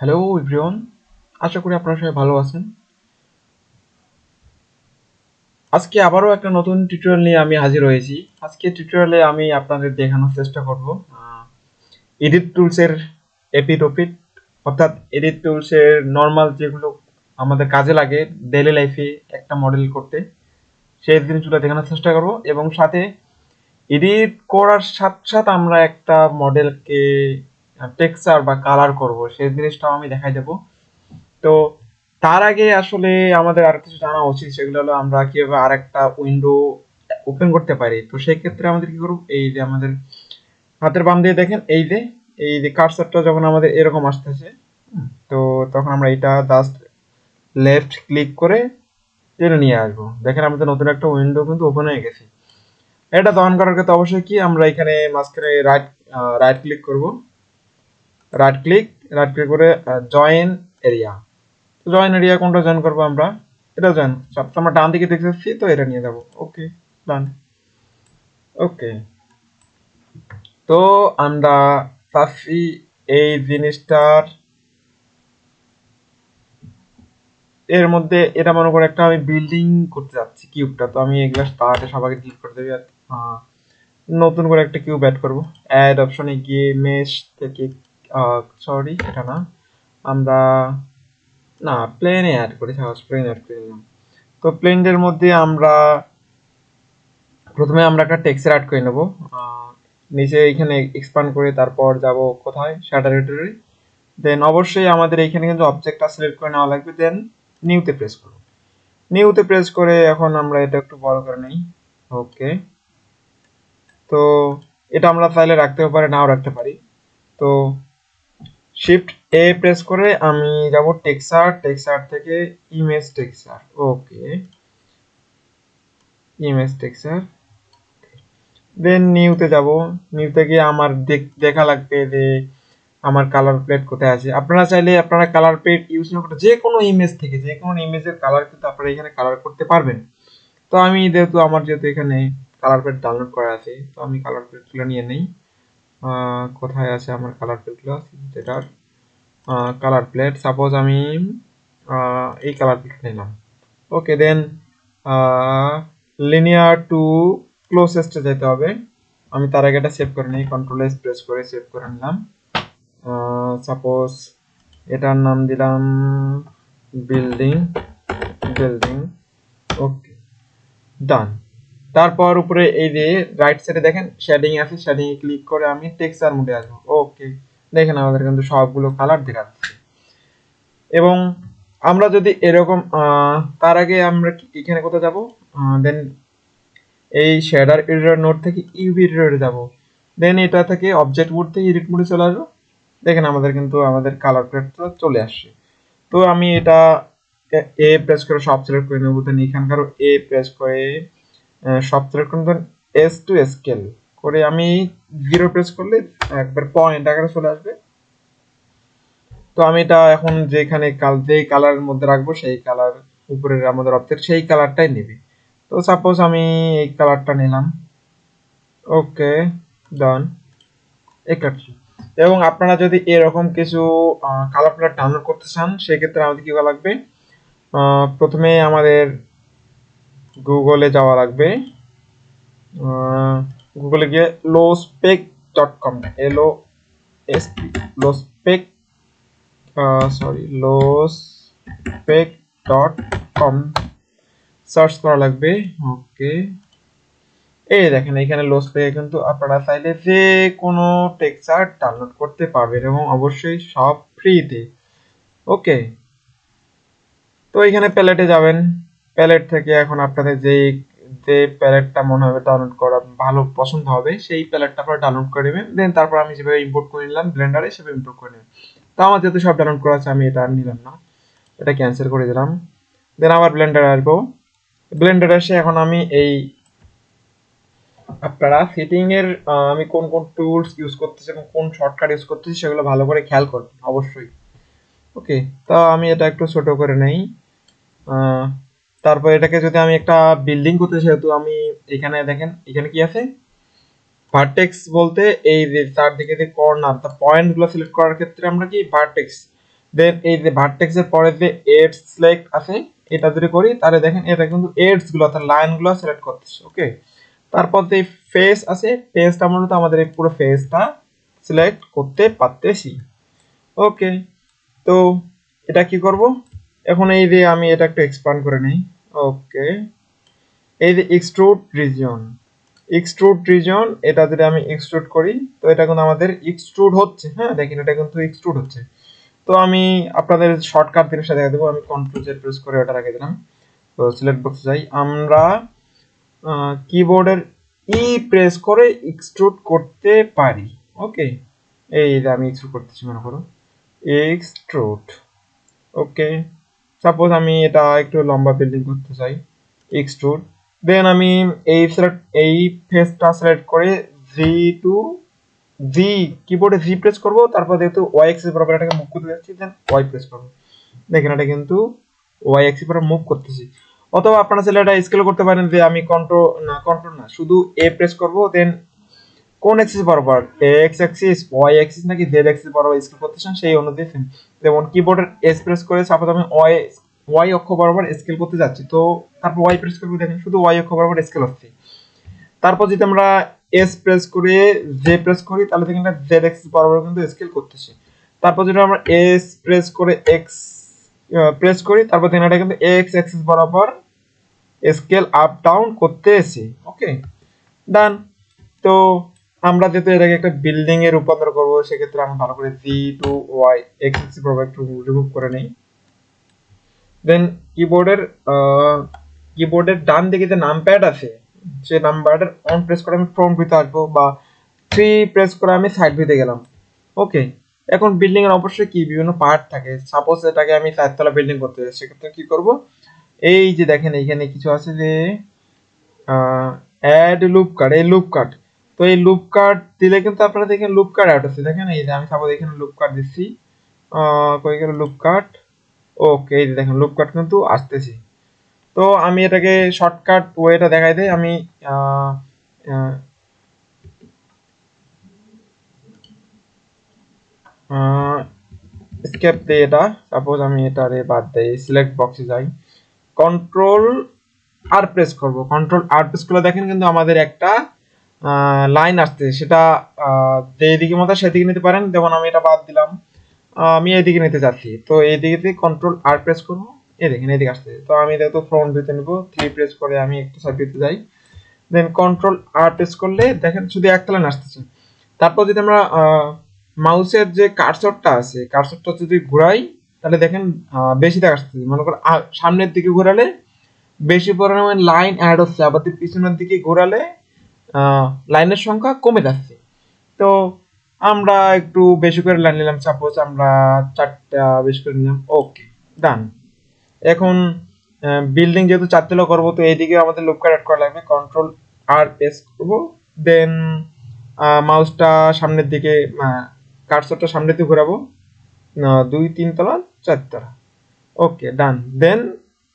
Hello everyone, আশা করি আপনারা সবাই ভালো আছেন। আজকে আবারও একটা নতুন টিউটোরিয়াল নিয়ে আমি হাজির হয়েছি। আজকে টিউটোরিয়ালে আমি আপনাদের দেখানোর চেষ্টা করব এডিট টুলসের এপিট ওপিট, অর্থাৎ এডিট টুলসের নর্মাল যেগুলো আমাদের কাজে লাগে ডেইলি লাইফে একটা মডেল করতে, সেই জিনিসগুলো দেখানোর চেষ্টা করব এবং সাথে এডিট করার সাথে সাথে আমরা একটা মডেলকে টেক্সচার বা কালার করব, সেই জিনিসটাও আমি দেখাই দেবো। তো তার আগে আসলে আমাদের আর কিছু জানা উচিত, সেগুলো হলো আমরা কিভাবে আরেকটা উইন্ডো ওপেন করতে পারি। তো সেই ক্ষেত্রে আমাদের কি করব, এই যে আমাদের হাতের বাম দিয়ে দেখেন, এই যে কার্সারটা যখন আমাদের এরকম আসতেছে, তো তখন আমরা এটা জাস্ট লেফট ক্লিক করে টেনে নিয়ে আসবো। দেখেন আমাদের নতুন একটা উইন্ডো কিন্তু ওপেন হয়ে গেছে। এটা দহন করার ক্ষেত্রে অবশ্যই কি আমরা এখানে মাঝখানে রাইট ক্লিক করব, রাইট ক্লিক করে জয়েন এরিয়া। জয়েন এরিয়া কোনটা জয়েন করবো আমরা? এটা জয়েন, সবসময় আমরা ডান দিকে দেখতেছি তো এটা নিয়ে যাবো। ওকে, ডান। ওকে, তো আমরা চাচ্ছি এই জিনিসটার এর মধ্যে এটা মনে করে একটা আমি বিল্ডিং করতে যাচ্ছি কিউবটা। তো আমি এগুলা তাহলে সবাইকে ডিলিট করে দেবো আর নতুন করে একটা কিউব অ্যাড করবো। অ্যাড অপশনে গিয়ে মেশ থেকে সরি এটা না, আমরা না প্লেনে অ্যাড করি, সাহস প্লেন অ্যাড করে দিলাম। তো প্লেনের মধ্যে আমরা প্রথমে আমরা একটা টেক্সচার অ্যাড করে নেব। নিচে এখানে এক্সপান্ড করে তারপর যাব কোথায়, শ্যাডো এডিটরে। দেন অবশ্যই আমাদের এইখানে কিন্তু অবজেক্টটা সিলেক্ট করে নেওয়া লাগবে। দেন নিউতে প্রেস করব। নিউতে প্রেস করে এখন আমরা এটা একটু বড় করে নিই। ওকে, তো এটা আমরা চাইলে রাখতেও পারি, নাও রাখতে পারি। তো শিফট এ প্রেস করে আমি যাব টেক্সচার থেকে ইমেজ টেক্সচার। ওকে, ইমেজ টেক্সচার, দেন নিউতে যাব। নিউতে গিয়ে আমার দেখা লাগবে যে আমার কালার প্লেট কোথায় আছে। আপনারা চাইলে আপনারা কালার প্লেট ইউজ না করে যে কোনো ইমেজ থেকে যে কোনো ইমেজের কালার কিন্তু আপনারা এখানে কালার করতে পারবেন। তো আমি যেহেতু এখানে কালার প্লেট ডাউনলোড করা আছে, তো আমি কালার প্লেটগুলো নিয়ে নেই। কোথায় আছে আমার কালার প্লেটগুলো? যেটার কালার প্লেট, সাপোজ আমি এই কালার প্লেট নিলাম। ওকে, দেন লিনিয়ার টু ক্লোজেস্টে যেতে হবে। আমি তার আগে এটা সেভ করে নিই, কন্ট্রোল এস প্রেস করে সেভ করে নিলাম। সাপোজ এটার নাম দিলাম বিল্ডিং বিল্ডিং। ওকে, ডান। তারপর উপরে এই যে রাইট সাইডে দেখেন শেডিং আছে, শেডিং এ ক্লিক করে আমি টেক্সচার মোডে আসবো। ওকে, দেখেন আমাদের কিন্তু সবগুলো কালার দেখাচ্ছে। এবং আমরা যদি এরকম তার আগে আমরা এখানে কোথায় যাব, দেন এই শেডার এডিটর নোড থেকে ইউভি এডিটরে যাব। দেন এটা থেকে অবজেক্ট মোড থেকে এডিট মোডে চলে আসবো। দেখেন আমাদের কিন্তু আমাদের কালার প্লেটটা চলে আসছে। তো আমি এটা এ প্রেস করে সব সিলেক্ট করে নেবো। দেন এখানকারও এ প্রেস করে সব সিলেক্ট করে দেন এস টু স্কেল করে আমি 0 প্রেস করলে একবার পয়েন্ট আকারে চলে আসবে। তো আমি এটা এখন যেখানে যেই কালারের মধ্যে রাখবো সেই কালার উপরের আমাদের অবজেক্ট সেই কালারটাই নেবে। তো সাপোজ আমি এই কালারটা নিলাম। ওকে, ডান। একাত্তর। এবং আপনারা যদি এরকম কিছু কালার প্যালেট ডাউনলোড করতে চান, সেক্ষেত্রে আমাদের কি করা লাগবে? প্রথমে আমাদের গুগলে যাওয়া লাগবে। গুগলে গিয়ে lospec.com, LOSP, lospec, lospec.com search করা লাগবে। ওকে, এই দেখেন এখানে লোসপেকে কিন্তু আপনারা চাইলে যে কোনো টেক্সচার ডাউনলোড করতে পারবেন এবং অবশ্যই সব ফ্রিতে। ওকে, তো এখানে প্যালেটে যাবেন। প্যালেট থেকে এখন আপনাদের যে প্যালেটটা মনে হবে ডাউনলোড করা ভালো পছন্দ হবে সেই প্যালেটটা আপনারা ডাউনলোড করে নেবেন। দেন তারপর আমি যেভাবে ইম্পোর্ট করে নিলাম ব্লেন্ডারে, সেভাবে ইম্পোর্ট করে নেবেন। তো আমার যেহেতু সব ডাউনলোড করা আছে আমি এটা আর নিলাম না, এটা ক্যান্সেল করে দিলাম। দেন আবার ব্লেন্ডারে আসবো। ব্লেন্ডারে এসে এখন আমি এই আপনারা সেটিং এর আমি কোন কোন টুলস ইউজ করতেছি এবং কোন শর্টকাট ইউজ করতেছি সেগুলো ভালো করে খেয়াল করবেন অবশ্যই। ওকে, তো আমি এটা একটু ছোট করে নেই। তারপর এটাকে যদি আমি একটা বিল্ডিং করতে, সেহেতু আমি এখানে দেখেন এখানে কি আছে, ভার্টেক্স বলতে এই যে চারদিকে যে কর্নার, তা পয়েন্ট গুলো সিলেক্ট করার ক্ষেত্রে আমরা কি ভার্টেক্স দেন এই যে ভার্টেক্সের পরে যে এডস সিলেক্ট আছে এটা যদি করি তাহলে দেখেন এটা কিন্তু এডস গুলো অর্থাৎ লাইন গুলো সিলেক্ট করতেছে। ওকে, তারপর যে ফেস আছে ফেসটা মূলত আমাদের এই পুরো ফেসটা সিলেক্ট করতে পারতেছি। ওকে, তো এটা কি করব এখন, এই যে আমি এটা একটু এক্সপ্যান্ড করে নেই। ওকে, এই যে এক্সট্রুড রিজন এটা যদি আমি এক্সট্রুড করি তো এটা কিন্তু আমাদের এক্সট্রুড হচ্ছে। হ্যাঁ দেখেন এটা কিন্তু এক্সট্রুড হচ্ছে। তো আমি আপনাদের শর্টকাট জিনিসটা দেখা দেবো, আমি কন্ট্রোল জেড প্রেস করে ওটা রেখে দিলাম। তো সিলেক্ট বক্সে যাই, আমরা কিবোর্ডের ই প্রেস করে এক্সট্রুড করতে পারি। ওকে, এই যে আমি এক্সট্রুড করতেছি, মনে করো এক্সট্রুড। ওকে, সাপোজ আমি এটা একটু লম্বা বিল্ডিং করতে চাই, এক্সট্রুড। দেন আমি এই ফেসটা সিলেক্ট করে জি টু জি, কিবোর্ডে জি প্রেস করব, তারপর যেহেতু ওয়াই অ্যাক্সিস বরাবর এটাকে মুভ করতে যাচ্ছি দেন ওয়াই প্রেস করব। দেখেন এটা কিন্তু ওয়াই অ্যাক্সিস বরাবর মুভ করতেছি। অথবা আপনারা চাইলে এটা স্কেল করতে পারেন যে আমি কন্ট্রোল না শুধু এ প্রেস করব, দেন কোন অ্যাক্সিস বরাবর এক্স অ্যাক্সিস ওয়াই অ্যাক্সিস নাকি জেড অ্যাক্সিস বরাবর স্কেল করতে চান সেই অনুযায়ী সেম। যেমন কিবোর্ডের এস প্রেস করে সাপোজ আমি ওয়াই অক্ষ বরাবর স্কেল করতে যাচ্ছি, তো তারপর ওয়াই প্রেস করব, দেখেন শুধু ওয়াই অক্ষ বরাবর স্কেল হচ্ছে। তারপর যদি আমরা এস প্রেস করে জে প্রেস করি তাহলে দেখেন এটা জেড অ্যাক্সিস বরাবর কিন্তু স্কেল করতেছে। তারপর যদি আমরা এস প্রেস করে এক্স প্রেস করি তারপর দেখেন এটা কিন্তু এক্স অ্যাক্সিস বরাবর স্কেল আপ ডাউন করতেছে। ওকে, ডান। তো আমরা যেহেতু এটাকে একটা বিল্ডিং এ রূপান্তর করব সেক্ষেত্রে আমি ভালো করে জি টু ওয়াই এক্স অ্যাক্সিস বরাবর একটু রিমুভ করে নেই। দেন কিবোর্ডের ডান দিকে যে নামপ্যাড আছে সেই নাম্বারটার অন প্রেস করে আমি ফ্রন্ট ভিউতে আসবো, বা 3 প্রেস করে আমি সাইড ভিউতে গেলাম। ওকে, এখন বিল্ডিং এর অবশ্যই কি বিভিন্ন পার্ট থাকে, সাপোজ এটাকে আমি 4 তলা বিল্ডিং করতে চাই সেক্ষেত্রে কি করব, এই যে দেখেন এইখানে কিছু আছে যে অ্যাড লুপ কাট, এই লুপ কাট। তো এই লুপ কাট দিলে কিন্তু আপনারা দেখেন লুপ কাট অ্যাড হচ্ছে, দেখেন এই যে আমি সাপোজ এখানে লুপ কাট দিচ্ছি, কই গেল লুপ কাট। ওকে, এই যে দেখেন লুপ কাট কিন্তু আসতেছি। তো আমি এটাকে শর্টকাট ওয়েটা দেখাই দেই, আমি স্কেপ দিই এটা, সাপোজ আমি এটারে বাদ দেই, সিলেক্ট বক্সে যাই, কন্ট্রোল আর প্রেস করব, কন্ট্রোল আর প্রেস করলে দেখেন কিন্তু আমাদের একটা লাইন আসছে, সেটা যেদিকে মতো সেদিকে নিতে পারেন, যেমন আমি এটা বাদ দিলাম, আমি এইদিকে নিতে চাচ্ছি, তো এইদিকে কন্ট্রোল আর প্রেস করব, এই দেখেন এইদিকে আসছে। তো আমি যেহেতু ফ্রন্ট ভিউতে নেব 3 প্রেস করে আমি একটু সাইড ভিউতে যাই, দেন কন্ট্রোল আর প্রেস করলে দেখেন শুধু একটা লাইন আসতেছে। তারপর যদি আমরা মাউসের যে কার্সরটা আছে কার্সরটা যদি ঘোরাই তাহলে দেখেন বেশি দেখাচ্ছে, মনে করো সামনের দিকে ঘোরালে বেশি পরিমাণে লাইন অ্যাড হচ্ছে, আবার পিছনের দিকে ঘোরালে লাইনের সংখ্যা কমে যাচ্ছে। তো আমরা একটু বেশি করে লাইন নিলাম, সাপোজ আমরা 4টা বেশি করে নিলাম। ওকে, ডান। এখন বিল্ডিং যেহেতু 4 তলা করবো তো এইদিকে আমাদের লুপ কাট অ্যাড করা লাগবে, কন্ট্রোল আর প্রেস করবো, দেন মাউসটা সামনের দিকে কার্সরটা সামনের দিকে ঘোরাবো, 2 3 তলা 4 তলা। ওকে, ডান। দেন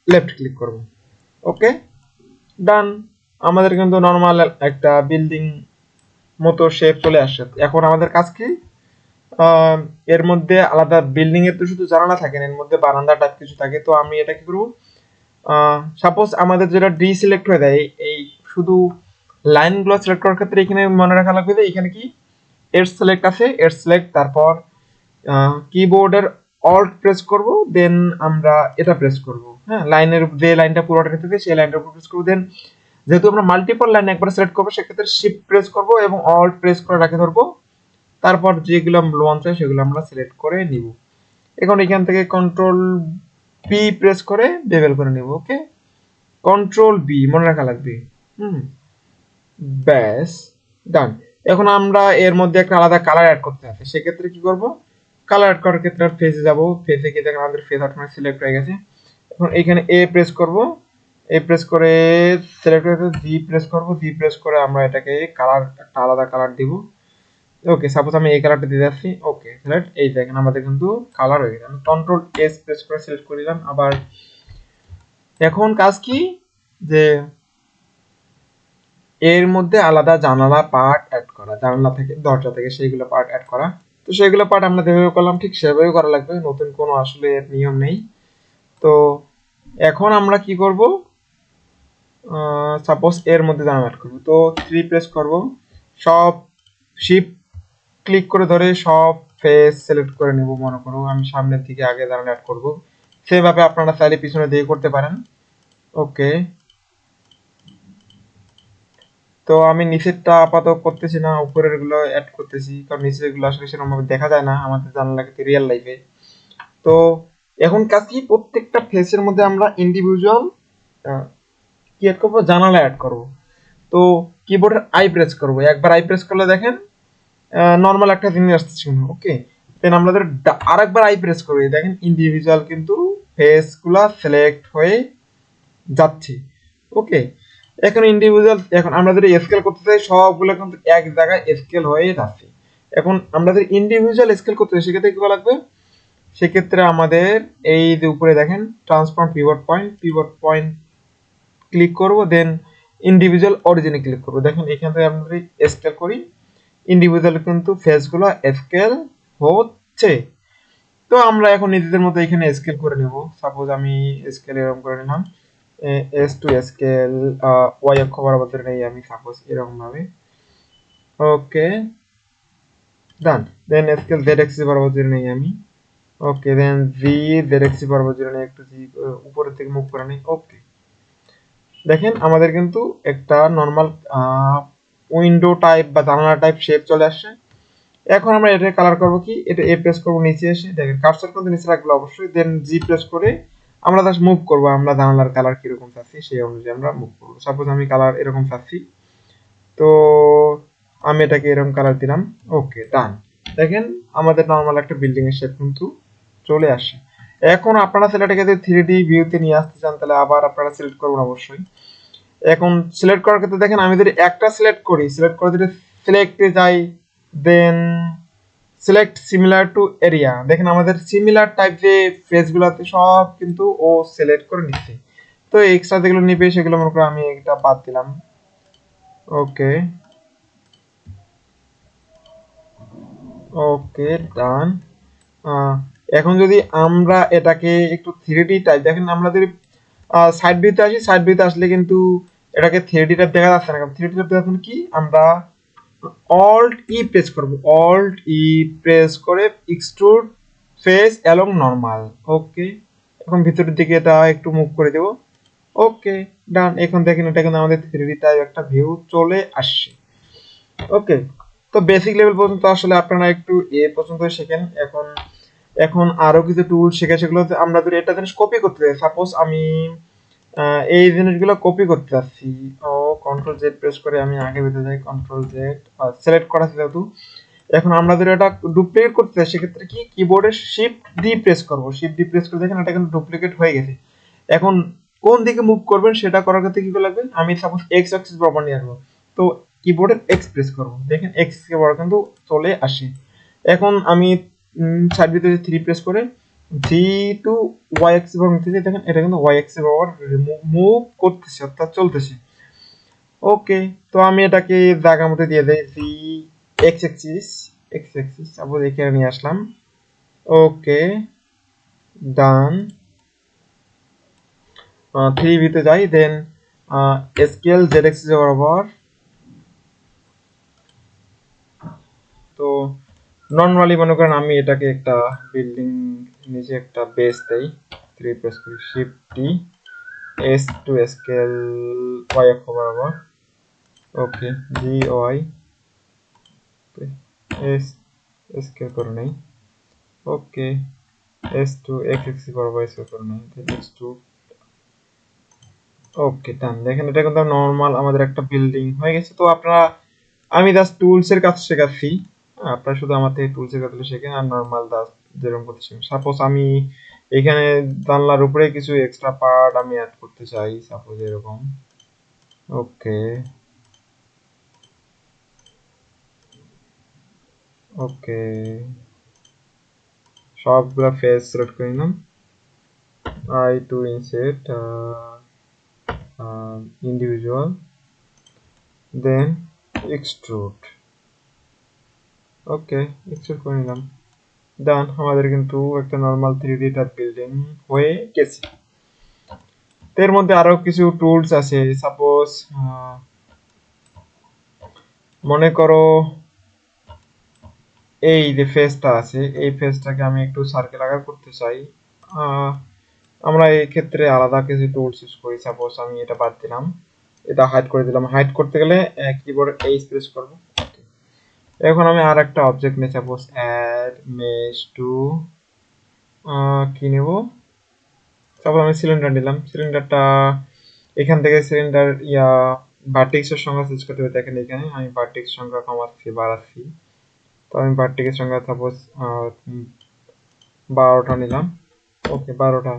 লেফট ক্লিক করব। ওকে, ডান। আমাদের কিন্তু নর্মাল একটা বিল্ডিং মতো শেপ চলে আসছে। এখন আমাদের কাজ কি, এর মধ্যে আলাদা বিল্ডিং এর তো শুধু জানালা থাকে না, এর মধ্যে বারান্দা টাইপ কিছু থাকে। তো আমি এটা কি করবো, সাপোজ আমাদের যেটা ডি সিলেক্ট হয়ে যায়, এই শুধু লাইনগুলো সিলেক্ট করার ক্ষেত্রে এখানে মনে রাখা লাগবে যে এখানে কি এর সিলেক্ট আছে, এর সিলেক্ট, তারপর কিবোর্ডের অল্ট প্রেস করব, দেন আমরা এটা প্রেস করব। হ্যাঁ, লাইনের যে লাইনটা পুরোটা নিতে সেই লাইনটার উপর প্রেস করব। দেন যেহেতু আমরা মাল্টিপল লাইন একবার সিলেক্ট করবো সেক্ষেত্রে শিফট প্রেস করব এবং অল্ট প্রেস করে রাখে ধরবো, তারপর যেগুলো লঞ্চ হয় সেগুলো আমরা সিলেক্ট করে নিব। এখন এখান থেকে কন্ট্রোল পি প্রেস করে বেবেল করে নিব। ওকে, কন্ট্রোল বি মনে রাখা লাগবে। হুম, ব্যাস, ডান। এখন আমরা এর মধ্যে একটা আলাদা কালার অ্যাড করতে হবে, সেক্ষেত্রে কি করব, কালার অ্যাড করার ক্ষেত্রে ফেসে যাব, ফেসে গিয়ে দেখেন আমাদের ফেস অটোমেটিক সিলেক্ট হয়ে গেছে। এখন এইখানে এ প্রেস করব, এ প্রেস করে সিলেক্ট হয়ে গেছে, জি প্রেস করব, জি প্রেস করে আমরা এটাকে কালার একটা আলাদা কালার দিব। ওকে, সাপোজ আমি এই কালারটা দিয়ে যাচ্ছি। ওকে, সিলেক্ট, এই দেখেন আমাদের কিন্তু কালার হয়ে গেছে। আমি কন্ট্রোল এস প্রেস করে সিলেক্ট করে দিলাম। আবার এখন কাজ কি, যে এর মধ্যে আলাদা জানালা পার্ট অ্যাড করা, জানালা থেকে দরজা থেকে সেইগুলো পার্ট অ্যাড করা। তো সেগুলো পার্ট আমরা যেভাবে করলাম ঠিক সেভাবেই করা লাগবে, নতুন কোনো আসলে নিয়ম নেই। তো এখন আমরা কি করব, সাপোজ এর মধ্যে দাঁড়ানো অ্যাড করবো, তো 3 প্রেস করব, সব শিফট ক্লিক করে ধরে সব ফেস সিলেক্ট করে নেব। মনে করো আমি সামনের দিকে আগে দাঁড়ানো অ্যাড করব, সেভাবে আপনারা চাইলে পিছনে দিয়ে করতে পারেন। ওকে, তো আমি নিচেরটা আপাতত করতেছি না, উপরের গুলো অ্যাড করতেছি, কারণ নিচের গুলো আসলে সেরকম ভাবে দেখা যায় না আমাদের জানালাতে রিয়েল লাইফে। তো এখন কাজ কি, প্রত্যেকটা ফেসের মধ্যে আমরা ইন্ডিভিজুয়াল কি অ্যাড করবো, জানালা অ্যাড করব। তো কিবোর্ডের আই প্রেস করব, একবার আই প্রেস করলে দেখেন নর্মাল একটা জিনিস আসতেছে। ওকে, দেন আমাদের আরেকবার আই প্রেস করবে, দেখেন ইন্ডিভিজুয়াল কিন্তু ফেস গুলা সিলেক্ট হয়ে যাচ্ছে। ওকে, এখন ইন্ডিভিজুয়াল, এখন আমরা যদি স্কেল করতে চাই সবগুলো কিন্তু এক জায়গায় স্কেল হয়ে যাচ্ছে। এখন আমরা যদি ইন্ডিভিজুয়াল স্কেল করতে চাই সেক্ষেত্রে কি করা লাগবে, সেক্ষেত্রে আমাদের এই যে উপরে দেখেন ট্রান্সফর্ম পিভট পয়েন্ট ক্লিক করব, দেন ইন্ডিভিজুয়াল অরিজিনে ক্লিক করব। দেখেন এখান থেকে আমরা যদি স্কেল করি ইন্ডিভিজুয়াল কিন্তু ফেসগুলো স্কেল হচ্ছে। তো আমরা এখন নিজেদের মতো এখানে স্কেল করে নেব। সাপোজ আমি স্কেল এরকম করে নিলাম, এস টু স্কেল ওয়াই অক্ষ বরাবর নেই আমি, সাপোজ এরকম ভাবে। ওকে, ডান। দেন স্কেল জেড এক্সিস বরাবর নেই আমি। ওকে, দেন জি জেড এক্সিস বরাবর নেই, একটু জি উপরের থেকে মুভ করে নেই। ওকে, দেখেন আমাদের কিন্তু একটা নর্মাল উইন্ডো টাইপ বা জানালা টাইপ শেপ চলে আসছে। এখন আমরা এটা কালার করব কি, এটা এ প্রেস করব, নিচে এসে দেখেন কার্সর কিন্তু নিচে রাখবো অবশ্যই, দেন জি প্রেস করে আমরা জাস্ট মুভ করব, আমরা জানালার কালার কিরকম চাচ্ছি সেই অনুযায়ী আমরা মুভ করব। সাপোজ আমি কালার এরকম চাচ্ছি, তো আমি এটাকে এরকম কালার দিলাম। ওকে, ডান। দেখেন আমাদের নর্মাল একটা বিল্ডিং এর শেপ কিন্তু চলে আসে। এখন আপনারা সেটাকে যদি 3D ভিউতে নিয়ে আসতে চান তাহলে আবার আপনারা সিলেক্ট করবেন অবশ্যই। এখন সিলেক্ট করার ক্ষেত্রে দেখেন আমি যদি একটা সিলেক্ট করি, সিলেক্ট করে যদি সিলেক্টে যাই, then select similar to area, দেখেন আমাদের সিমিলার টাইপ যে ফেসগুলোতে সব কিন্তু ও সিলেক্ট করে নিচ্ছে। তো এক্সট্রা যেগুলো নিবে সেগুলো মনে করো আমি এটা বাদ দিলাম। ওকে, ওকে, ডান। এখন যদি আমরা এটাকে একটু 3D টাইপ, দেখেন আমরা যদি সাইড ভিউতে আসি, সাইড ভিউতে আসলে কিন্তু এটাকে 3D টাইপ দেখা যাচ্ছে না, কারণ 3D টাইপ দেখার জন্য কি আমরা অল্ট ই প্রেস করব, অল্ট ই প্রেস করে এক্সট্রুড ফেস অ্যালং নরমাল। ওকে, এখন ভিতরের দিকে এটা একটু মুভ করে দেব। ওকে, ডান। এখন দেখেন এটা কিন্তু আমাদের 3D টাইপ একটা ভিউ চলে আসছে। ওকে, তো বেসিক লেভেল পর্যন্ত আসলে আপনারা একটু এ পর্যন্ত শেখেন। এখন এখন আরো কিছু টুল শেখা, সেগুলো আমরা যদি এটা জিনিস কপি করতে চাই, সাপোজ আমি এই জিনিসগুলো কপি করতে চাচ্ছি, ও কন্ট্রোল জেড প্রেস করে আমি আগে বেঁধে যাই, কন্ট্রোল জেড সিলেক্ট করা আছে যেহেতু। এখন আমরা যদি এটা ডুপ্লিকেট করতে চাই সেক্ষেত্রে কি, কিবোর্ডের শিফট ডি প্রেস করব, শিফট ডি প্রেস করে দেখেন এটা কিন্তু ডুপ্লিকেট হয়ে গেছে। এখন কোন দিকে মুভ করবেন সেটা করার ক্ষেত্রে কি করে লাগবে, আমি সাপোজ এক্স অ্যাক্সিস বরাবর নিয়ে আসবো, তো কিবোর্ডের এক্স প্রেস করব, দেখেন এক্স কে বড় কিন্তু চলে আসে। এখন আমি সাইড ভিতরে 3 প্রেস করে জি টু ওয়াই অ্যাক্সিস বরাবর নিতেছি, দেখেন এটা কিন্তু ওয়াই অ্যাক্সিস বরাবর মুভ করতেছে অর্থাৎ চলতেছে। ওকে, তো আমি এটাকে জায়গা মতো দিয়ে দেই, জি এক্স অ্যাক্সিস সাপোজ এখানে নিয়ে আসলাম। ওকে, ডান। 3 ভিতে যাই, দেন স্কেল জেড এক্সিস বরাবর। তো নর্মালি মনে করেন আমি এটাকে একটা বিল্ডিং নিচে একটা বেস দেই, 3 প্রেস করি, shift T, S to scale Y অক্ষ বরাবর। ওকে, জি ওয়াই এস স্কেল করে নেই। ওকে, এস টু এক্স এক্সিস বরাবর স্কেল করে নেই, এক্স টু। ওকে, ডান। দেখেন এটা কিন্তু নর্মাল আমাদের একটা বিল্ডিং হয়ে গেছে। তো আপনারা, আমি জাস্ট টুলস এর কাজ শেখাচ্ছি, আপনারা শুধু আমার থেকে টুলস এর কাজগুলো শেখেন আর নর্মাল যেরকম করতে শেখেন। সাপোজ আমি এখানে জানলার উপরে কিছু এক্সট্রা পার্ট আমি অ্যাড করতে চাই, সাপোজ এরকম। ওকে, ওকে, সবগুলা ফেস সিলেক্ট করে নিলাম, I two inset individual, then extrude. Okay, extrude করে নিলাম। ডান, আমাদের কিন্তু একটা নর্মাল 3D টাইপ বিল্ডিং হয়ে গেছে। এর মধ্যে আরো কিছু টুলস আছে, সাপোজ মনে করো এই যে ফেসটা আছে, এই ফেসটাকে আমি একটু সার্কেল আকার করতে চাই। আমরা এই ক্ষেত্রে আলাদা কিছু টুলস ইউজ করি। সাপোজ আমি এটা বাদ দিলাম, এটা হাইড করে দিলাম। হাইড করতে গেলে কিবোর্ডে এইচ প্রেস করব। এখন আমি আর একটা অবজেক্ট নিই, সাপোজ অ্যাড মেশ টু কি নেব, তারপর আমি সিলিন্ডার নিলাম। সিলিন্ডারটা এখান থেকে সিলিন্ডার ভার্টেক্সের সংখ্যা চেঞ্জ করতে হবে। দেখেন এখানে আমি ভার্টেক্স সংখ্যা কমাচ্ছি, বাড়াচ্ছি। তো আমি ভার্টেক্সের সংখ্যা সাপোজ 12টা নিলাম। ওকে, 12টা।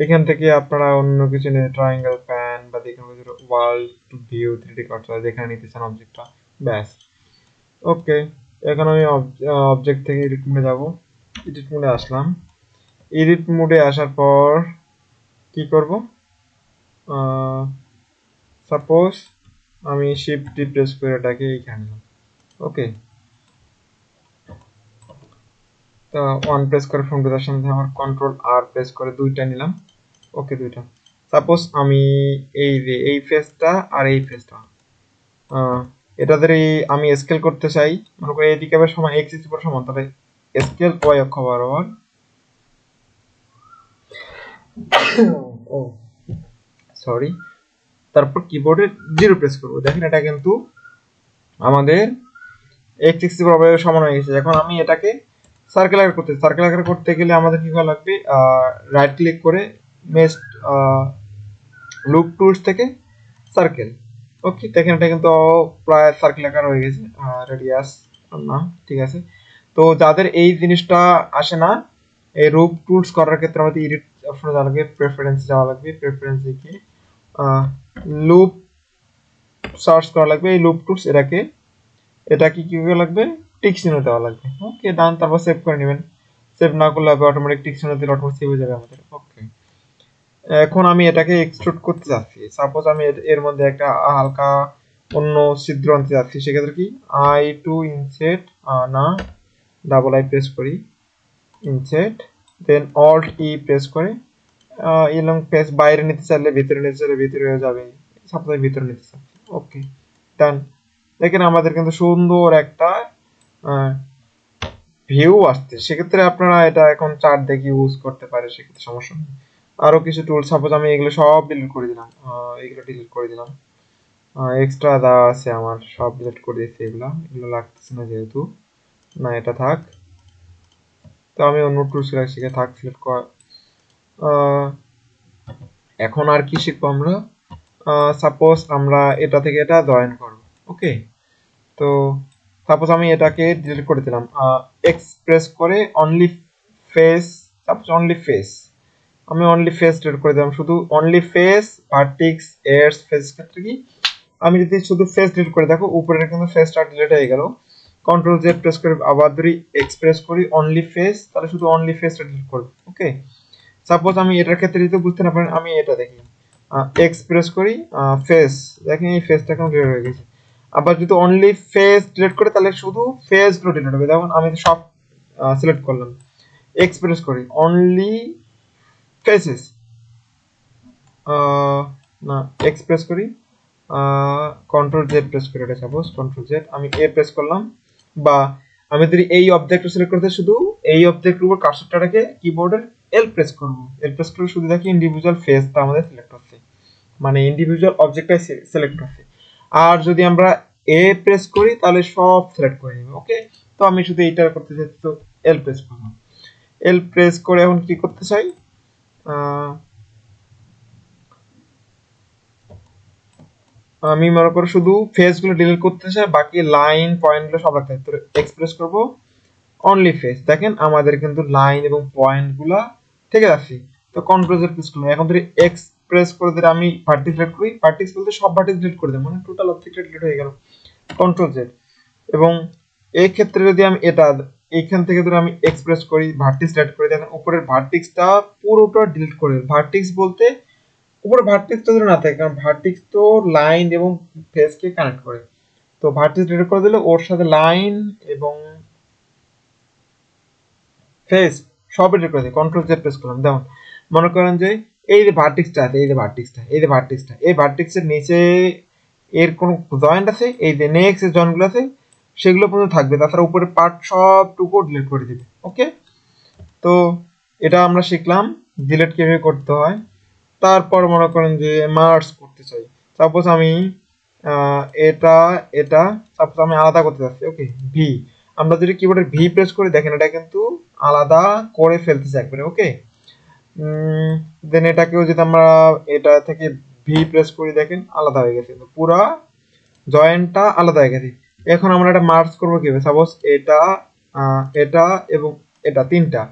এখান থেকে আপনারা অন্য কিছু নিয়ে ট্রায়াঙ্গেল প্যান বা দেখুন ওয়ার্ল্ড ভিউ 3D কার্সার যেখানে নিতে চান অবজেক্টটা, ব্যাস। ওকে, এখন আমি অবজেক্ট থেকে এডিট মোডে যাব। এডিট মোডে আসলাম। এডিট মোডে আসার পর কি করব, সাপোজ আমি শিফট ডি প্রেস করে এটাকে এইখানে নিলাম। ওকে, তো ওয়ান প্রেস করে ফোন পেতে সাথে আমার কন্ট্রোল আর প্রেস করে দুইটা নিলাম। ওকে, দুইটা। সাপোজ আমি এই যে এই ফেসটা আর এই ফেসটা এটাদের আমি স্কেল করতে চাই। মনে করি এদিকে আবার সমান এক্স ইস উপর সমান, তাহলে স্কেল ওয়াই অক্ষ বরাবর। ও সরি, তারপর কিবোর্ডে 0 প্রেস করব। দেখেন এটা কিন্তু আমাদের এক্স এক্সিস বরাবর সমান হয়ে গেছে। এখন আমি এটাকে সার্কেল আকার করতে গেলে আমাদের কি করা লাগবে, রাইট ক্লিক করে মেশ লুপ টুলস থেকে সার্কেল। ওকে, দেখেন এটা কিন্তু প্রায় সার্কেল আকার হয়ে গেছে। রেডিয়াস না, ঠিক আছে। তো যাদের এই জিনিসটা আসে না, এই রুপ টুলস করার ক্ষেত্রে আমাদের এডিট অপশনে যাওয়া লাগবে, প্রেফারেন্স যাওয়া লাগবে। প্রেফারেন্সে কি লুপ সার্চ করা লাগবে, এই লুপ টুলস এটাকে কি করা লাগবে, টিক চিহ্ন দেওয়া লাগবে। ওকে, ডান। তারপর সেভ করে নেবেন। সেভ না করলে হবে অটোমেটিক টিক চিহ্ন দিলে অটোমেটিক সেভ হয়ে যাবে আমাদের। ওকে, এখন আমি এটাকে এক্সট্রুড করতে যাচ্ছি। সাপোজ আমি এর মধ্যে একটা হালকা অন্য ছিদ্র আনতে যাচ্ছি। সেক্ষেত্রে কি আই টু ইনসেট, না ডাবল আই প্রেস করি, ইনসেট, দেন অল্ট ই প্রেস করে এবং পেজ বাইরে নিতে চাইলে ভিতরে নিতে চাইলে ভিতরে হয়ে যাবে। সাপোজ আমি ভিতরে নিতে চাচ্ছি। ওকে, ডান। দেখেন আমাদের কিন্তু সুন্দর একটা ভিউ আসছে। সেক্ষেত্রে আপনারা এটা এখন চার্ট দেখে ইউজ করতে পারে, সেক্ষেত্রে সমস্যা নেই। আরো কিছু টুল, সাপোজ আমি এগুলো সব ডিলিট করে দিলাম, এগুলো ডিলিট করে দিলাম। এক্সট্রা দেওয়া আছে আমার, সব ডিলিট করে দিয়েছি। এগুলো লাগতেছে না যেহেতু, না এটা থাক। তো আমি অন্য টুল সিলেক্ট শিখে থাক সিলেক্ট কর। এখন আর কি শিখবো আমরা, সাপোজ আমরা এটা থেকে এটা জয়েন করব। ওকে, তো সাপোজ আমি এটাকে ডিলিট করে দিলাম, এক্সপ্রেস করে only face, suppose only face, আমি অনলি ফেস ডিলিট করে দিলাম। শুধু only face, vertex, years, face ক্ষেত্রে কি আমি যদি শুধু ফেস ডিলিট করে দেখো উপরের কিন্তু ফেসটা ডিলিট হয়ে গেল। কন্ট্রোল জেড প্রেস করে আবার ধরি এক্সপ্রেস করি অনলি ফেস, তাহলে শুধু অনলি ফেসটা ডিলিট করব। ওকে, সাপোজ আমি এটার ক্ষেত্রে যদি বুঝতে না পারেন, আমি এটা দেখি এক্সপ্রেস করি ফেস, দেখেন এই ফেসটা এখন ডিলিট হয়ে গেছে। আবার যদি অনলি ফেস ডিলিট করে তাহলে শুধু ফেস গুলো ডিলিট হবে। যেমন আমি সব সিলেক্ট করলাম, এক্সপ্রেস করি অনলি ফেসেস, না এক্সপ্রেস করি কন্ট্রোল জেড প্রেস করি, এটা সাপোজ কন্ট্রোল জেড আমি এ প্রেস করলাম। বা আমি যদি এই অবজেক্ট সিলেক্ট করতে শুধু এই অবজেক্টের উপর কার্সরটাকে কিবোর্ডের এল প্রেস করব। এল প্রেস করে শুধু দেখি ইন্ডিভিজুয়াল ফেসটা আমাদের সিলেক্ট হচ্ছে, মানে ইন্ডিভিজুয়াল অবজেক্টটাই সিলেক্ট হচ্ছে। আর যদি আমরা এ প্রেস করি তাহলে সব সিলেক্ট করে নেবে। ওকে, তো আমি শুধু এইটা করতে চাচ্ছি, তো এল প্রেস করলাম। এল প্রেস করে এখন কি করতে চাই, আমি মনে করো শুধু ফেস গুলো ডিলিট করতে চাই, বাকি লাইন পয়েন্ট গুলো সব রাখতে চাই। এক্সপ্রেস করব অনলি ফেস, দেখেন আমাদের কিন্তু লাইন এবং পয়েন্ট গুলা থেকে যাচ্ছে। তো কন্ট্রোল জেড প্রেস করলাম। এখন যদি এক্সপ্রেস করে দিলে আমি ভার্টিক্স ডিলিট করি, ভার্টিক্স বলতে সব ভার্টিক্স ডিলিট করে দেব, মানে টোটাল অবজেক্টটা ডিলিট হয়ে গেল। Control Z. এবং এই ক্ষেত্রে যদি আমি এটা এইখান থেকে যদি আমি এক্সপ্রেস করি ভার্টিক্স ডিলিট করে, দেখেন উপরের ভার্টিক্সটা পুরোটা ডিলিট করে। ভার্টিক্স বলতে উপরে ভার্টেক্সটা যদি না থাকে, কারণ ভার্টেক্স তো লাইন এবং ফেসকে কানেক্ট করে। তো ভার্টেক্স ডিলিট করে দিলে ওর সাথে লাইন এবং ফেস সব ডিলিট করে দিই, কন্ট্রোল জেড প্রেস করলাম। দেখুন মনে করেন যে এই যে ভার্টিক্সটা আছে, এই ভার্টিক্সের নিচে এর কোনো জয়েন্ট আছে, এই যে নেক্সট যে জয়েন্টগুলো আছে সেগুলো পর্যন্ত থাকবে, তাছাড়া উপরে পার্ট সবটুকু ডিলিট করে দিবে। ওকে, তো এটা আমরা শিখলাম ডিলিট কিভাবে করতে হয়। তারপর মনে করেন যে মার্জ করতে চাই, সাপোজ আমি এটা এটা সাপোজ আমি আলাদা করতে চাচ্ছি। ওকে, ভি, আমরা যদি কিবোর্ডের ভি প্রেস করে দেখেন এটা কিন্তু আলাদা করে ফেলতেছে একবারে। ওকে, দেন এটাকেও যদি আমরা এটা থেকে ভি প্রেস করি দেখেন আলাদা হয়ে গেছে, পুরা জয়েন্টটা আলাদা হয়ে গেছে। এখন আমরা এটা মার্জ করবো কিভাবে, সাপোজ এটা এটা এবং এটা তিনটা,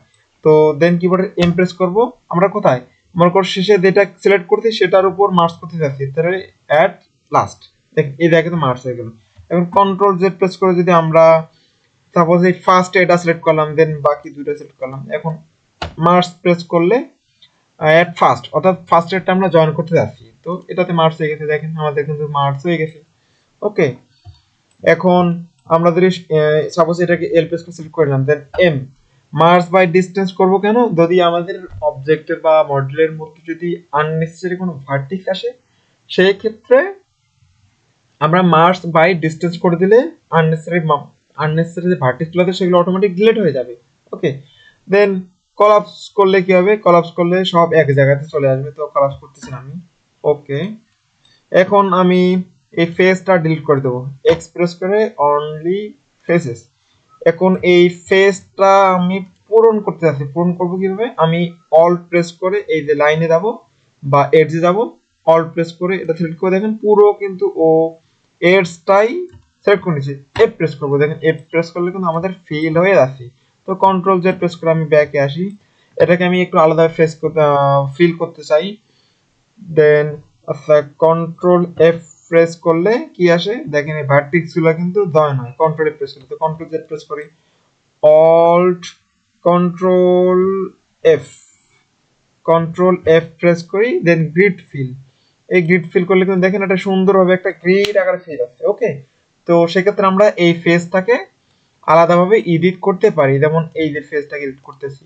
তো দেন কিবোর্ডের এম প্রেস করবো। আমরা কোথায় মনে করো শেষে যেটা সিলেক্ট করছি সেটার উপর মার্জ করতে যাচ্ছি, তাহলে অ্যাট লাস্ট দেখেন এই জায়গায় তো মার্জ হয়ে গেল। এখন কন্ট্রোল জেড প্রেস করে যদি আমরা সাপোজ এই ফার্স্ট এটা সিলেক্ট করলাম, দেন বাকি দুইটা সিলেক্ট করলাম, এখন মার্জ প্রেস করলে অ্যাট ফার্স্ট, অর্থাৎ ফার্স্ট এরটা আমরা জয়েন করতে যাচ্ছি, তো এটাতে মার্জ হয়ে গেছে। দেখেন আমাদের কিন্তু মার্জ হয়ে গেছে। ওকে, এখন আমরা যদি সাপোজ এটাকে এল প্রেস করে সিলেক্ট করলাম, দেন এম মার্জ বাই ডিসটেন্স করব কেন, যদি আমাদের অবজেক্টের বা মডেলের মধ্যে যদি আননেসেসারি কোনো ভার্টিক্স আসে সেই ক্ষেত্রে আমরা মার্জ বাই ডিসটেন্স করে দিলে আননেসেসারি যে ভার্টিক্সগুলো আছে সেগুলো অটোমেটিক ডিলিট হয়ে যাবে। ওকে, দেন কলাপস করলে কি হবে, কলাপস করলে সব এক জায়গাতে চলে আসবে, তো কলাপস করতেছি না আমি। ওকে, এখন আমি এই ফেসটা ডিলিট করে দেবো, এক্সপ্রেস করে অনলি ফেসেস। এখন এই ফেসটা আমি পূরণ করতে যাচ্ছি, পূরণ করবো কিভাবে, আমি অল্ট প্রেস করে এই যে লাইনে যাব বা এডজে যাব, অল্ট প্রেস করে এটা সিলেক্ট করে দেখেন পুরো কিন্তু ও এডসটাই সিলেক্ট করে নিচ্ছি। এফ প্রেস করবো, দেখেন এফ প্রেস করলে কিন্তু আমাদের ফিল হয়ে যাচ্ছে। তো কন্ট্রোল জেড প্রেস করে আমি ব্যাকে আসি, এটাকে আমি একটু আলাদা ফেস ফিল করতে চাই। দেন আচ্ছা কন্ট্রোল এফ প্রেস করলে কি আসে দেখেন, এই ভার্টিক্স গুলো কিন্তু জয়েন হয় কন্ট্রোল এফ প্রেস করলে। তো কন্ট্রোল জেড প্রেস করি, alt control F, control F press করি, দেন গ্রিড ফিল। এই গ্রিড ফিল করলে কিন্তু দেখেন এটা সুন্দরভাবে একটা গ্রিড আকারে ফিল আছে। ওকে, তো সেক্ষেত্রে আমরা এই ফেসটাকে আলাদাভাবে এডিট করতে পারি, যেমন এই যে ফেসটাকে এডিট করতেছি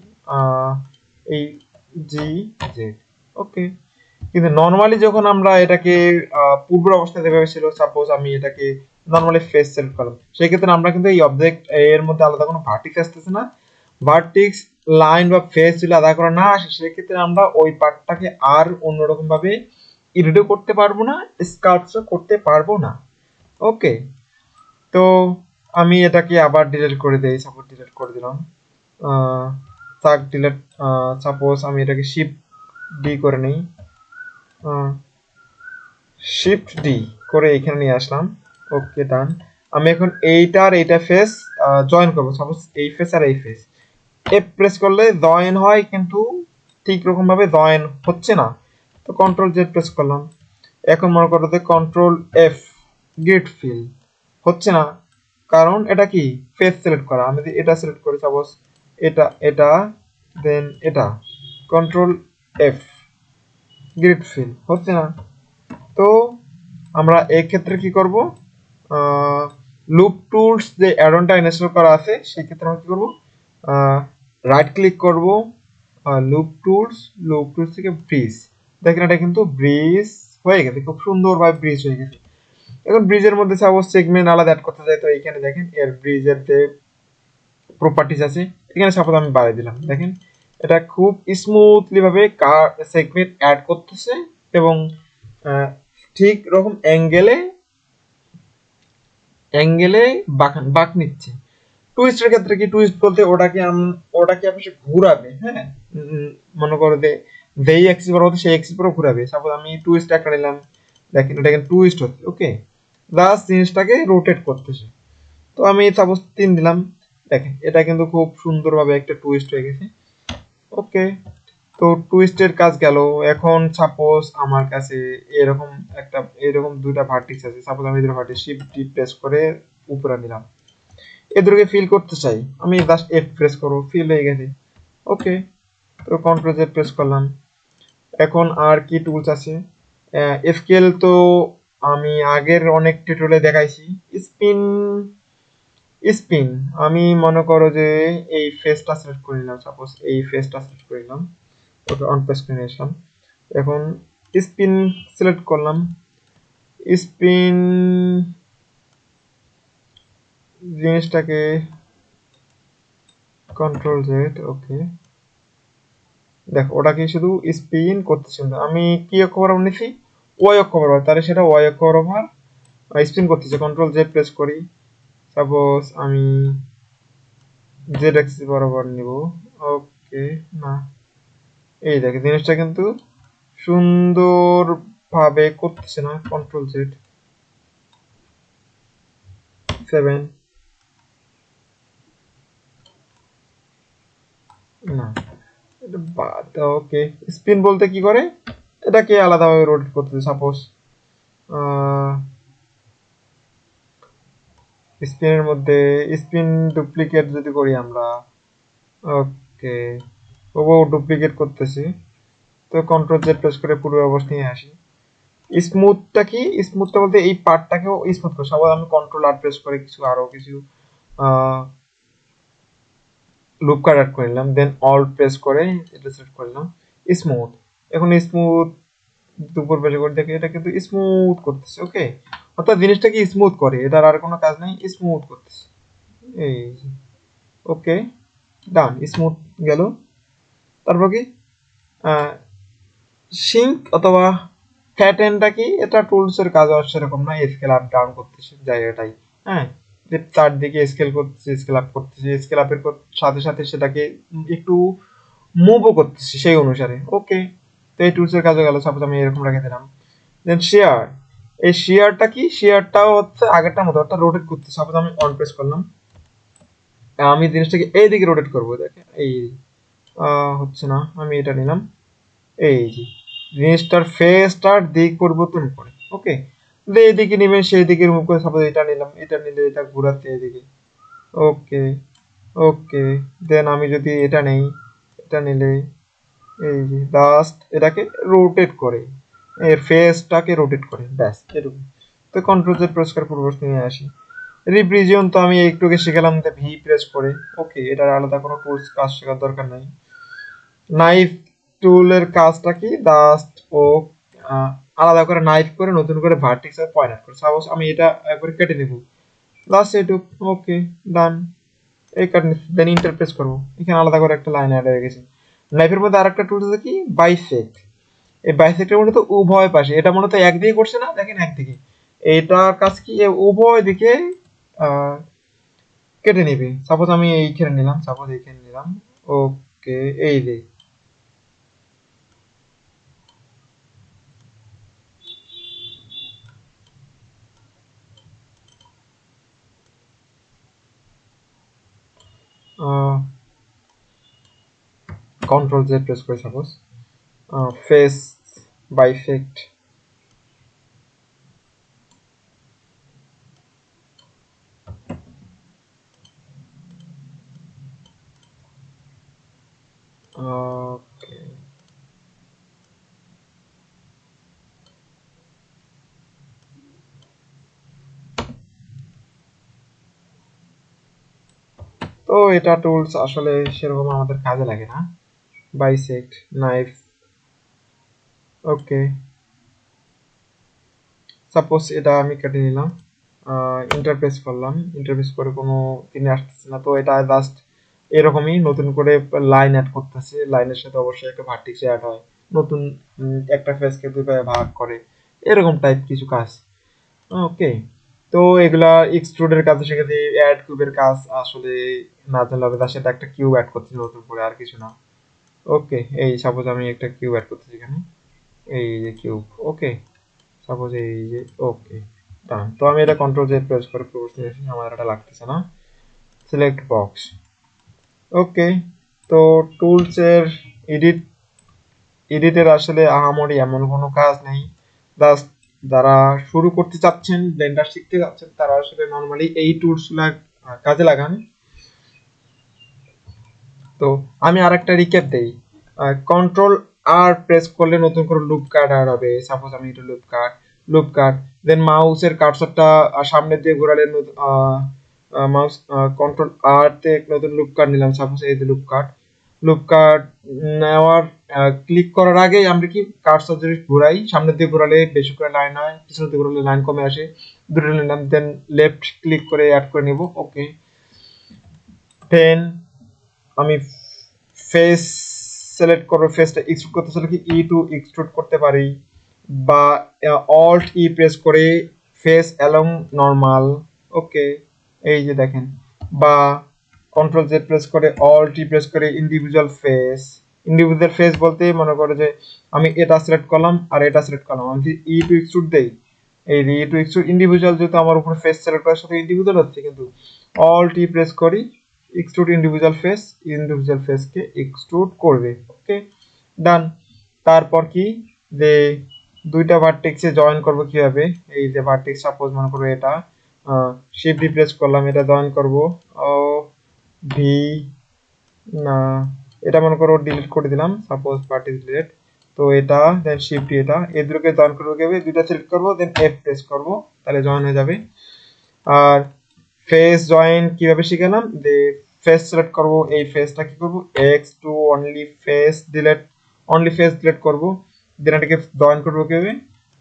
এই জি জেড। ওকে, কিন্তু নর্মালি যখন আমরা এটাকে পূর্বের অবস্থায় যেভাবে ছিল, সাপোজ আমি এটাকে নর্মালি ফেস সিলেক্ট করলাম, সেই ক্ষেত্রে আমরা কিন্তু এই অবজেক্ট এর মধ্যে আলাদা কোনো ভার্টিক্স আসতেছে না। ভার্টিক্স লাইন বা ফেস যদি আলাদা করা না আসে সেক্ষেত্রে আমরা ওই পার্টটাকে আর অন্যরকম ভাবে এডিটও করতে পারবো না, স্কাল্পচও করতে পারবো না। ওকে, তো আমি এটাকে আবার ডিলিট করে দেই, সাপোজ ডিলিট করে দিলাম, থাক ডিলিট। সাপোজ আমি এটাকে শিফট ডি করে নেই, শিফট ডি করে এখানে নিয়ে আসলাম। ওকে, ডান। আমি এখন এইটা ফেস জয়েন করবো, সাপোজ এই ফেস আর এই ফেস, এফ প্রেস করলে জয়েন হয় কিন্তু ঠিক রকম ভাবে জয়েন হচ্ছে না, তো কন্ট্রোল জেড প্রেস করলাম। এখন মনে করো যে কন্ট্রোল এফ গ্রিড ফিল হচ্ছে না, কারণ এটা কি ফেস সিলেক্ট করা। আমি যদি এটা সিলেক্ট করি সাপোজ এটা দেন এটা, কন্ট্রোল এফ গ্রিড ফিল হচ্ছে না, তো আমরা এই ক্ষেত্রে কি করব, লুপ টুলস যে অ্যাডনটা ইনস্টল করা আছে সেই ক্ষেত্রে আমরা কি করব, রাইট ক্লিক করব, লুপ টুলস থেকে ব্রিজ, দেখেন এটা কিন্তু ব্রিজ হয়ে গেছে, খুব সুন্দরভাবে ব্রিজ হয়ে গেছে। এখন ব্রিজের মধ্যে সাপোজ সেগমেন্ট আলাদা অ্যাড করতে চাই, তো এখানে দেখেন এর ব্রিজের যে প্রপার্টিজ আছে এখানে সাপোজ আমি বাড়িয়ে দিলাম, দেখেন এটা খুব স্মুথলি ভাবে সেগমেন্ট অ্যাড করতেছে এবং ঠিক রকম অ্যাঙ্গেলে বাঁক নিচ্ছে। টুইস্টের ক্ষেত্রে কি, টুইস্ট বলতে ওটাকে আপনি ঘুরাবে, হ্যাঁ, মনে করো যে যেই অ্যাক্সিস বরাবর সেই অ্যাক্সিস পুরো ঘুরাবে। সাপোজ আমি টুইস্ট একটা নিলাম, দেখেন এটা কিন্তু টুইস্ট হচ্ছে। ওকে, জাস্ট জিনিসটাকে রোটেট করতেছে। তো আমি সাপোজ 3 দিলাম, দেখেন এটা কিন্তু খুব সুন্দরভাবে একটা টুইস্ট হয়ে গেছে। ওকে, তো টুইস্টের কাজ গেল। এখন সাপোজ আমার কাছে এরকম দুইটা ভার্টিক্স আছে, সাপোজ আমি দুটো ভার্টিক্স শিফট ডি প্রেস করে উপরে নিলাম, এদেরকে ফিল করতে চাই, আমি জাস্ট এফ প্রেস করব, ফিল হয়ে গেছে। ওকে, তো কন্ট্রোল জেড প্রেস করলাম। এখন আর কি টুলস আছে, স্কেল তো আমি আগের অনেক টিউটোরিয়ালে দেখাইছি, স্পিন স্পিন আমি মনে করো যে এই ফেসটা সিলেক্ট করে নিলাম, সাপোজ এই ফেসটা সিলেক্ট করে নিলাম, ওকে অন প্রেস করে নিলাম। এখন স্পিন সিলেক্ট করলাম, স্পিন জিনিসটাকে কন্ট্রোল জেড, ওকে দেখো ওটা কি শুধু স্পিন করতেছে, আমি কি অক্ষ বরাবর নিছি, ওয়াই অক্ষ বরাবর, তাহলে সেটা ওয়াই অক্ষ বরাবর স্পিন করতেছে। কন্ট্রোল জেড প্রেস করি, সাপোজ আমি জেড অ্যাক্সিস বরাবর নিব, ওকে না এই দেখে জিনিসটা কিন্তু সুন্দর ভাবে করতেছে না। কন্ট্রোল জেড 7 না এটা বাদ দাও। ওকে স্পিন বলতে কি করে, এটাকে আলাদাভাবে রোটেট করতেছে। সাপোজ স্পিনের মধ্যে স্পিন ডুপ্লিকেট যদি করি আমরা, ওকে ও ডুপ্লিকেট করতেছি, তো কন্ট্রোল জেড প্রেস করে পূর্ব অবস্থায় নিয়ে আসি। স্মুথটা কি, স্মুথটা বলতে এই পার্টটাকেও স্মুথ করে, সবাই আমি কন্ট্রোল আর প্রেস করে কিছু আরো কিছু লুপ কাট অ্যাড করে নিলাম, দেন অল প্রেস করে এটা সিলেক্ট করলাম স্মুথ। এখন স্মুথ দুপুর বেজে করে দেখে এটা কিন্তু স্মুথ করতেছে। ওকে অর্থাৎ জিনিসটা কি স্মুথ করে, এটার আর কোনো কাজ নেই, স্মুথ করতেছে এই। ওকে ডান, স্মুথ গেল। তারপর কি সিঙ্ক অথবা ফ্যাটেনটা কি, এটা টুলস এর কাজ আর সেরকম না, স্কেল আপ ডাউন করতেছে জায়গাটাই। হ্যাঁ যে চারদিকে স্কেল করতেছে, স্কেল আপ করতেছে, স্কেল আপের সাথে সাথে সেটাকে একটু মুভও করতেছে সেই অনুসারে। ওকে তো এই টুলস এর কাজে গেল, সাপোজ আমি এরকম রেখে দিলাম। দেন শেয়ার, এই শেয়ারটা কি, শেয়ারটাও হচ্ছে আগেরটার মতো অর্থাৎ রোটেট করতে। সাপোজ আমি অন প্রেস করলাম, আমি জিনিসটাকে এইদিকে রোটেট করবো, দেখেন এই হচ্ছে না, আমি এটা নিলাম, এই যে জিনিসটার ফেসটার দিক পরিবর্তন করে। ওকে এইদিকে নেবেন সেই দিকে মুভ করে, সাপোজ এটা নিলাম, এটা নিলে এটা ঘোরাতে এদিকে। ওকে ওকে দেন আমি যদি এটা নেই, এটা নিলে এই যে জাস্ট এটাকে রোটেট করে, এর ফেসটাকে রোটেট করে, ব্যাস এরকম। তো কন্ট্রোল জেড প্রেস করে পূর্ববর্তী নিয়ে আসি। রিপ্রিজিয়ন তো আমি একটুকে শিখালাম ভি প্রেস করে। ওকে এটার আলাদা কোনো টুলস কাজ শেখার দরকার নাই। নাইফ টুলের কাজটা কি, জাস্ট ও আলাদা করে নাইফ করে নতুন করে ভার্টেক্স আর পয়েন্ট করে। সাপোজ আমি এটা একবারে কেটে নেব, লাস্ট এটুক। ওকে ডান, এই কাট দেন ইন্টারপ্রেস করবো, এখানে আলাদা করে একটা লাইন অ্যাড হয়ে গেছে। নাইফের মধ্যে আরেকটা টুল আছে কি, বাইসেক্ট। এই বাইসেক্টের মূলত উভয় পাশে, এটা মূলত একদিকে করছে না, দেখেন একদিকে, এইটার কাজ কি উভয় দিকে কেটে নিবি। সাপোজ আমি এইখানে নিলাম, সাপোজ এইখানে নিলাম, ওকে এই যে কন্ট্রোল জেড প্রেস করে সাপোজ ফেস বাইসেক্ট, ওকে তো এটা টুলস আসলে সেরকম আমাদের কাজে লাগে না। বাইসেক্ট নাইফ, ওকে সাপোজ এটা আমি কেটে নিলাম, ইন্টারফেস করলাম, ইন্টারফেস করে কোনো তিনি আসতেছে না, তো এটা জাস্ট এরকমই নতুন করে লাইন অ্যাড করতেছে, লাইনের সাথে অবশ্যই একটা ভার্টিক্স অ্যাড হয়, নতুন একটা ফেসকে দুই ভাগে ভাগ করে, এরকম টাইপ কিছু কাজ। ওকে তো এগুলা এক্সট্রুডের কাজে সেক্ষেত্রে অ্যাড কিউবের কাজ আসলে না জানলে হবে না, সেটা একটা কিউব অ্যাড করতেছি নতুন করে, আর কিছু না। ওকে এই সাপোজ আমি একটা কিউব অ্যাড করতেছি এখানে, এই যে কিউব। ওকে সাপোজ এই যে, ওকে ডান। তো আমি এটা কন্ট্রোল জেড প্রেস করে প্রসেস, আমার এটা লাগতেছে না, সিলেক্ট বক্স। ওকে তো টুলস এর এডিট, এডিটের আসলে আহামরি এমন কোনো কাজ নেই, জাস্ট যারা শুরু করতে চাচ্ছেন, ব্লেন্ডার শিখতে যাচ্ছেন, তারা আসলে নর্মালি এই টুলস কাজে লাগান। তো আমি আরেকটা রিক্যাপ দেই, কন্ট্রোল আর প্রেস করলে নতুন করে লুপ কাট অ্যাড হবে। সাপোজ আমি এটা লুপ কাট, লুপ কাট, দেন মাউসের কার্সরটা সামনের দিকে ঘোরালে মাউস কন্ট্রোল আর তে নতুন লুপ কার্ড নিলাম, সাপোজ এই যে লুপ কার্ড নেওয়ার ক্লিক করার আগে আমরা কি কার্সর যদি ঘোরাই, সামনের দিকে ঘোরালে বেশি করে লাইন হয়, পিছনের দিকে ঘোরালে লাইন কমে আসে, দুটো নিলাম, দেন লেফট ক্লিক করে অ্যাড করে নিব। ওকে, দেন আমি ফেস সিলেক্ট করব, ফেসটা এক্সট্রুড করতে চাইলে কি টু এক্সট্রুড করতে পারি, বা অল্ট প্রেস করে ফেস অ্যালং নরমাল। ওকে, এই যে দেখেন, বা কন্ট্রোল জেড প্রেস করে অল্ট প্রেস করে ইন্ডিভিজুয়াল ফেস বলতে মনে করো যে আমি এটা সিলেক্ট করলাম আর এটা সিলেক্ট করলাম, আমি যদি টু এক্সট্রুড দেই, এই টু এক্সট্রুড ইন্ডিভিজুয়াল যেহেতু আমার উপরে ফেস সিলেক্ট করার সাথে ইন্ডিভিজুয়াল হচ্ছে, কিন্তু অল্ট প্রেস করি এক্সট্রুড ইন্ডিভিজুয়াল ফেসকে এক্সট্রুড করবে। ওকে, ডান। তারপর কি যে দুইটা ভার্টেক্সে জয়েন করব কিভাবে, এই যে ভার্টেক্স সাপোজ মনে করো এটা শিফট ডি প্রেস করলাম, এটা জয়েন করব, ও ভি না, এটা মনে করো ডিলিট করে দিলাম, সাপোজ ভার্টেক্স ডিলিট, তো এটা দেন শিফট ডি, এটা এই দুটোকে জয়েন করবো কিভাবে, দুইটা সিলেক্ট করব দেন এফ প্রেস করব, তাহলে জয়েন হয়ে যাবে। আর ফেস জয়েন কিভাবে শিখালাম, যে ফেস সিলেক্ট করব, এই ফেসটা কি করব, X to only face delete করব, দেন এটাকে জয়েন করব কিভাবে,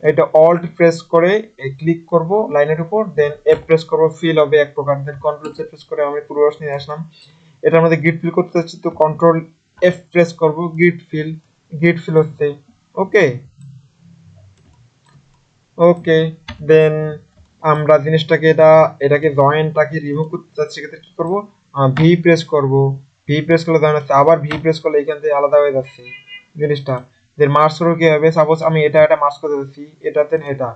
এটা অল্ট প্রেস করে ক্লিক করব লাইনের উপর, দেন এফ প্রেস করব, ফিল হবে এক প্রকার, দেন কন্ট্রোল জেড প্রেস করে আমি পূর্বাভাস নিয়ে আসলাম। এটার মধ্যে গ্রিড ফিল করতে চাচ্ছি, তো কন্ট্রোল এফ প্রেস করব, গ্রিড ফিল হচ্ছে। ওকে, ওকে, দেন আমরা জিনিসটাকে এটাকে জয়েন্টটাকে রিমুভ করতে চাচ্ছি, সেক্ষেত্রে কি করব, ভি প্রেস করব, ভি প্রেস করলে জয়েন হচ্ছে, আবার ভি প্রেস করলে এখান থেকে আলাদা হয়ে যাচ্ছে জিনিসটা। দেন মার্জ করবো কি হবে, সাপোজ আমি এটা মার্জ করতে যাচ্ছি, এটাতে এটা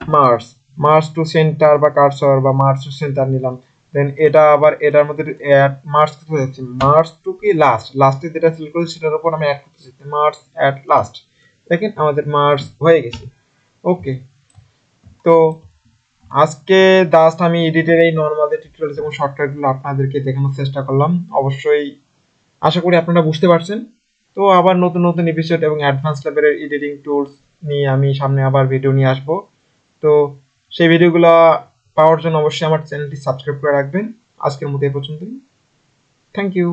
মার্জ মার্জ টু সেন্টার বা কার্সর বা মার্জ টু সেন্টার নিলাম, দেন এটা আবার এটার মধ্যে মার্জ করতে যাচ্ছি, মার্জ টু কি লাস্টে যেটা সিলেক্ট করেছি সেটার উপর আমি অ্যাড করতে চাচ্ছি, মার্জ অ্যাট লাস্ট, দেখেন আমাদের মার্জ হয়ে গেছে। ওকে, তো আজকে জাস্ট আমি এডিটের এই নর্মাল টিউটোরিয়ালস এবং শর্টকাটগুলো আপনাদেরকে দেখানোর চেষ্টা করলাম। অবশ্যই আশা করি আপনারা বুঝতে পারছেন। তো আবার নতুন নতুন এপিসোড এবং অ্যাডভান্স লেভেলের এডিটিং টুলস নিয়ে আমি সামনে আবার ভিডিও নিয়ে আসবো। তো সেই ভিডিওগুলো পাওয়ার জন্য অবশ্যই আমার চ্যানেলটি সাবস্ক্রাইব করে রাখবেন। আজকের মতো এই পর্যন্তই। Thank you.